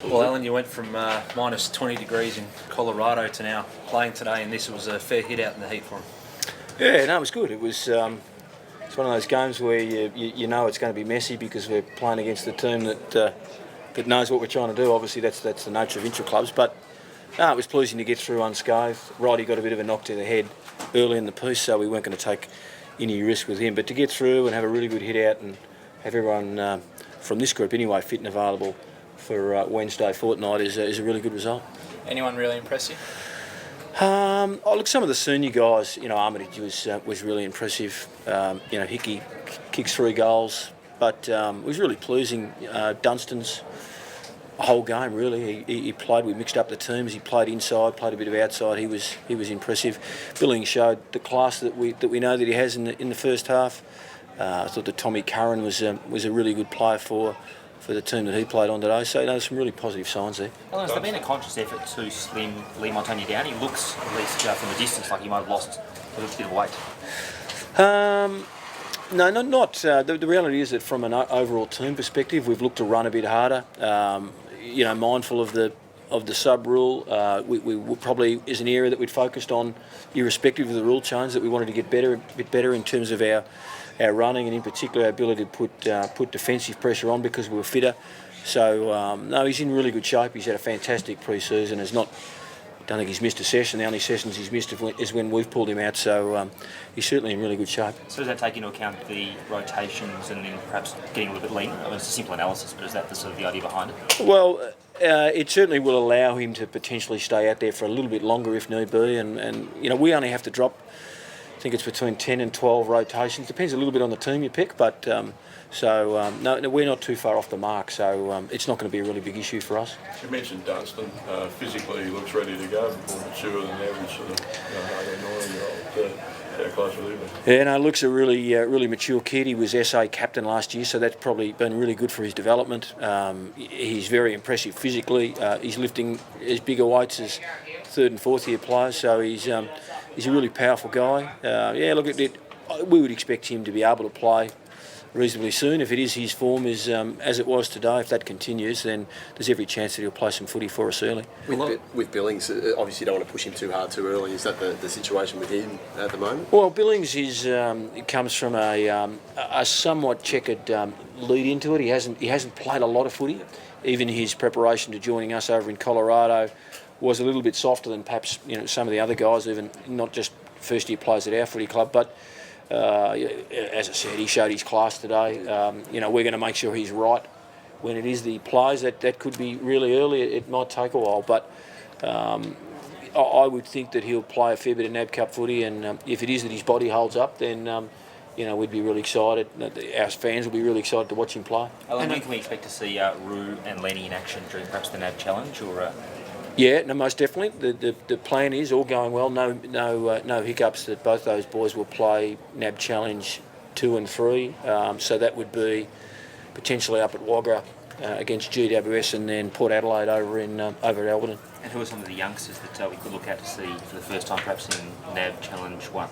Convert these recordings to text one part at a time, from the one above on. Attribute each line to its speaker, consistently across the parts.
Speaker 1: Well, Alan, you went from minus 20 degrees in Colorado to now playing today, and this was a fair hit out in the heat for him.
Speaker 2: Yeah, no, it was good. It was. It's one of those games where you know it's going to be messy because we're playing against a team that knows what we're trying to do. Obviously, that's the nature of intra-clubs, but no, it was pleasing to get through unscathed. Roddy got a bit of a knock to the head early in the piece, so we weren't going to take any risk with him. But to get through and have a really good hit out and have everyone from this group anyway fit and available for Wednesday fortnight is a really good result.
Speaker 3: Anyone really impress you?
Speaker 2: Look, some of the senior guys, Armitage was really impressive. Hickey kicks 3 goals, but it was really pleasing. Dunstan's whole game really. He played. We mixed up the teams. He played inside, played a bit of outside. He was impressive. Billings showed the class that we know that he has in the first half. I thought that Tommy Curran was a really good player for the team that he played on today. So there's some really positive signs there.
Speaker 4: Alan, has there been a conscious effort to slim Lee Montagna down? He looks, at least from a distance, like he might have lost a little bit of weight.
Speaker 2: No, not. The reality is that from an overall team perspective, we've looked to run a bit harder. Mindful of the sub rule, we probably is an area that we'd focused on, irrespective of the rule change, that we wanted to get a bit better in terms of our running, and in particular our ability to put defensive pressure on because we were fitter. So no, he's in really good shape. He's had a fantastic pre-season. Don't think he's missed a session. The only sessions he's missed is when we've pulled him out. So he's certainly in really good shape.
Speaker 4: So does that take into account the rotations and then perhaps getting a little bit lean? I mean, it's a simple analysis, but is that the sort of the idea behind it?
Speaker 2: Well, it certainly will allow him to potentially stay out there for a little bit longer if need be. And we only have to drop, I think it's between 10 and 12 rotations. Depends a little bit on the team you pick, but no, we're not too far off the mark, so it's not going to be a really big issue for us.
Speaker 5: You mentioned Dunstan. Physically, he looks ready to go, more mature than the average sort of 18-19-year-old. How close will he be?
Speaker 2: Yeah, no, looks a really mature kid. He was SA captain last year, so that's probably been really good for his development. He's very impressive physically. He's lifting as bigger weights as 3rd and 4th year players, so he's a really powerful guy. We would expect him to be able to play reasonably soon. If it is his form as it was today, if that continues, then there's every chance that he'll play some footy for us early.
Speaker 6: With Billings, obviously you don't want to push him too hard too early. Is that the situation with him at the moment?
Speaker 2: Well, Billings comes from a somewhat checkered lead into it. He hasn't played a lot of footy. Even his preparation to joining us over in Colorado was a little bit softer than perhaps some of the other guys, even not just first year players at our footy club, but as I said, he showed his class today. We're going to make sure he's right when it is that he plays. That could be really early. It might take a while, but I would think that he'll play a fair bit of NAB Cup footy, and if it is that his body holds up, then we'd be really excited. Our fans will be really excited to watch him play.
Speaker 4: Alan, when can we expect to see Roo and Lenny in action during perhaps the NAB Challenge, or?
Speaker 2: Yeah, no, most definitely. The plan is all going well. No hiccups. That both those boys will play NAB Challenge 2 and 3. So that would be potentially up at Wagga against GWS, and then Port Adelaide over at Alberton.
Speaker 4: And who are some of the youngsters that we could look out to see for the first time, perhaps in NAB Challenge 1?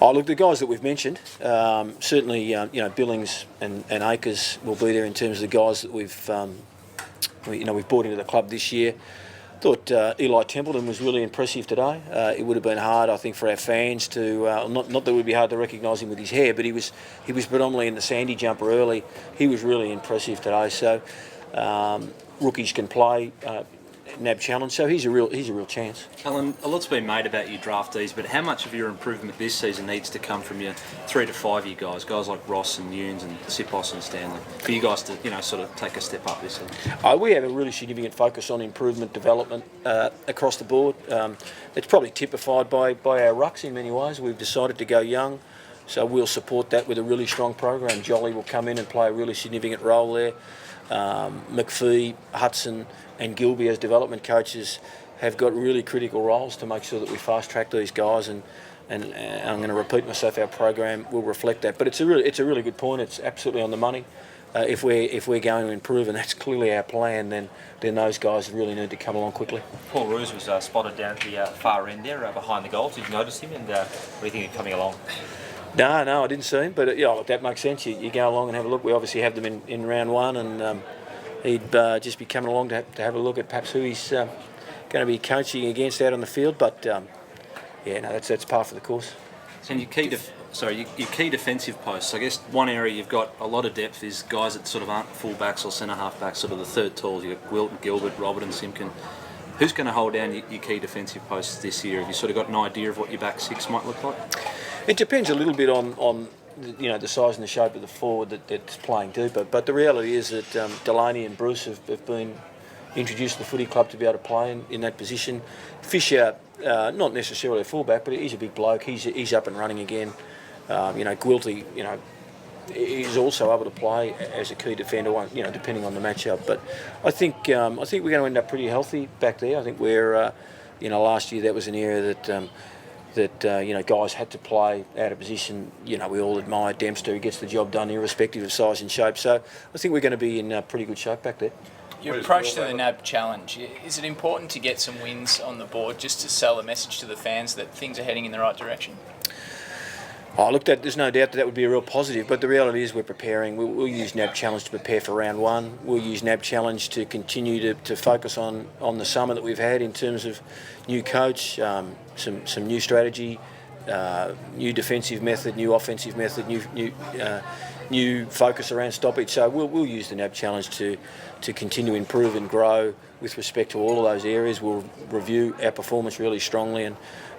Speaker 2: Oh, look, the guys that we've mentioned, certainly, Billings and Akers will be there in terms of the guys that we've brought into the club this year. Thought Eli Templeton was really impressive today. It would have been hard, I think, for our fans to not that it would be hard to recognise him with his hair, but he was predominantly in the sandy jumper early. He was really impressive today. So rookies can play NAB Challenge, so he's a real chance.
Speaker 1: Alan, a lot's been made about your draftees, but how much of your improvement this season needs to come from your 3 to 5 year guys like Ross and Nunes and Sipos and Stanley, for you guys to sort of take a step up this season?
Speaker 2: We have a really significant focus on improvement, development across the board. It's probably typified by our rucks in many ways. We've decided to go young, so we'll support that with a really strong program. Jolly will come in and play a really significant role there. McPhee, Hudson and Gilby as development coaches have got really critical roles to make sure that we fast track these guys, and I'm going to repeat myself, our program will reflect that. But it's a really good point. It's absolutely on the money. If we're going to improve, and that's clearly our plan, then those guys really need to come along quickly.
Speaker 4: Paul Roos was spotted down at the far end there, behind the goals. Did you notice him, and what do you think of coming along?
Speaker 2: No, I didn't see him, but that makes sense. You go along and have a look. We obviously have them in round 1, and he'd just be coming along to have a look at perhaps who he's going to be coaching against out on the field. But yeah, no, that's par for the course.
Speaker 1: And your key defensive posts. I guess one area you've got a lot of depth is guys that sort of aren't full backs or centre half backs, sort of the third tall. You've got Wilton, Gilbert, Robert, and Simpkin. Who's going to hold down your key defensive posts this year? Have you sort of got an idea of what your back six might look like?
Speaker 2: It depends a little bit on the size and the shape of the forward that's playing deeper. But the reality is that Delaney and Bruce have been introduced to the footy club to be able to play in that position. Fisher, not necessarily a fullback, but he's a big bloke. He's up and running again. Gwilty, is also able to play as a key defender, depending on the matchup. But I think we're going to end up pretty healthy back there. I think we're, last year that was an area that guys had to play out of position. We all admire Dempster. He gets the job done irrespective of size and shape. So I think we're going to be in pretty good shape back there.
Speaker 3: Your approach to the NAB challenge, is it important to get some wins on the board just to sell a message to the fans that things are heading in the right direction?
Speaker 2: Oh, look, there's no doubt that would be a real positive, but the reality is we're preparing. We'll use NAB Challenge to prepare for round one. We'll use NAB Challenge to continue to focus on the summer that we've had in terms of new coach, some new strategy, new defensive method, new offensive method, new focus around stoppage. So we'll use the NAB Challenge to continue to improve and grow with respect to all of those areas. We'll review our performance really strongly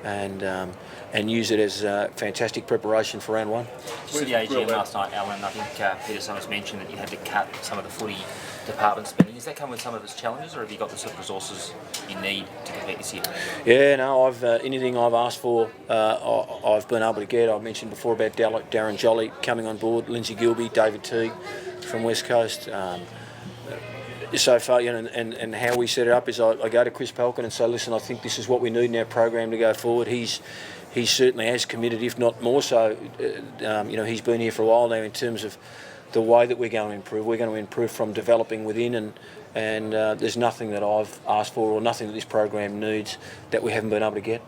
Speaker 2: and use it as fantastic preparation for round one.
Speaker 4: Just at the AGM last night, Alan, I think Peter Summers mentioned that you had to cut some of the footy department spending. Does that come with some of its challenges, or have you got the sort of resources you need to compete this year?
Speaker 2: Yeah, no, anything I've asked for, I've been able to get. I mentioned before about Darren Jolly coming on board, Lindsay Gilby, David Teague from West Coast. So far, and how we set it up is I go to Chris Pelkin and say, listen, I think this is what we need in our program to go forward. He's certainly as committed, if not more so. He's been here for a while now in terms of the way that we're going to improve. We're going to improve from developing within, and there's nothing that I've asked for or nothing that this program needs that we haven't been able to get.